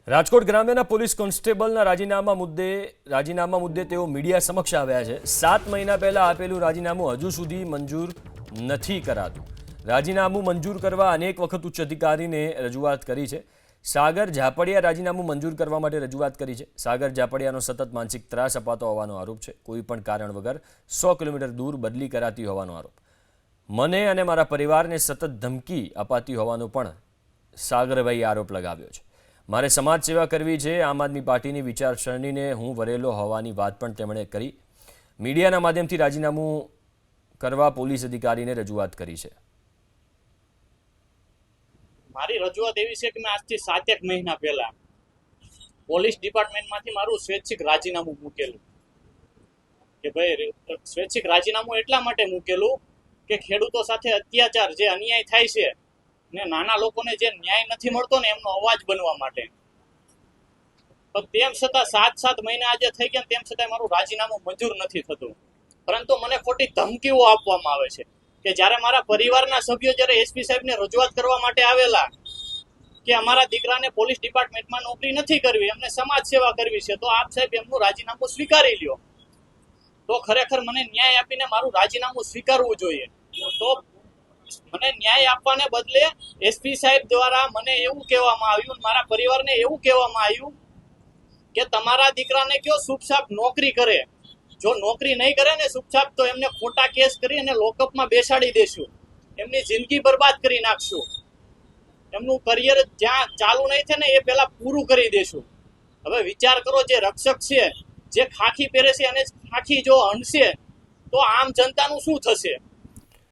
Rajkot ગ્રામ્યના police કોન્સ્ટેબલના રાજીનામા મુદ્દે તેઓ મીડિયા સમક્ષ આવ્યા છે। 7 મહિના પહેલા આપેલું રાજીનામું હજુ સુધી મંજૂર નથી કરાતું। રાજીનામું મંજૂર કરવા અનેક વખત ઉચ્ચ અધિકારીને રજૂઆત કરી છે। સાગર ઝાપડિયા રાજીનામું મંજૂર કરવા માટે રજૂઆત કરી છે। સાગર ઝાપડિયાનો સતત માનસિક ત્રાસ અપાતો હોવાનો આરોપ છે। કોઈ પણ કારણ વગર 100 કિલોમીટર દૂર બદલી કરાતી હોવાનો આરોપ। મને અને મારા પરિવારને સતત ધમકી અપાતી હોવાનો પણ સાગરભાઈ આરોપ લગાવ્યો છે। મારે સમાજ સેવા કરવી છે। આમ આદમી પાર્ટીની વિચારસરણીને હું વરેલો હોવાની વાત પણ તેમણે કરી। મીડિયાના માધ્યમથી રાજીનામું કરવા પોલીસ અધિકારીને રજૂઆત કરી છે। મારી રજૂઆત એવી છે કે મેં આજથી 7 મહિના પહેલા પોલીસ ડિપાર્ટમેન્ટમાંથી મારું સ્વૈચ્છિક રાજીનામું મૂકેલું કે ભાઈ સ્વૈચ્છિક રાજીનામું એટલા માટે મૂકેલું કે ખેડૂતો સાથે અત્યાચાર જે અન્યાય થાય છે ને નાના લોકોને જે ન્યાય નથી મળતો ને એમનો અવાજ બનવા માટે। પણ તેમ છતાં 7 મહિના આજે થઈ ગયા તેમ છતાં મારું રાજીનામું મંજૂર નથી થતું। પરંતુ મને ખોટી ધમકીઓ આપવામાં આવે છે કે જ્યારે મારા પરિવારના સભ્યો જ્યારે એસપી સાહેબને રજૂઆત કરવા માટે આવેલા કે અમારા દીકરાને પોલીસ ડિપાર્ટમેન્ટમાં નોકરી નથી કરવી, એમને સમાજ સેવા કરવી છે, તો આપ સાહેબ એમનું રાજીનામું સ્વીકારી લ્યો। તો ખરેખર મને ન્યાય આપીને મારું રાજીનામું સ્વીકારવું જોઈએ। તો મને ન્યાય આપવાને બદલે એસપી સાહેબ દ્વારા મને એવું કહેવામાં આવ્યું, મારા પરિવારને એવું કહેવામાં આવ્યું કે તમારા દીકરાને કયો સુપસાપ નોકરી કરે, જો નોકરી નહીં કરે ને સુપસાપ તો એમને ખોટા કેસ કરી અને લોકઅપમાં બેસાડી દેશું, એમની જિંદગી બરબાદ કરી નાખશું, એમનું કરિયર જ્યાં ચાલુ નહીં થાય ને એ પહેલા પૂરું કરી દેશું। હવે વિચાર કરો, જે રક્ષક છે, જે ખાખી પહેરે છે અને ખાખી જો હણશે તો આમ જનતાનું શું થશે?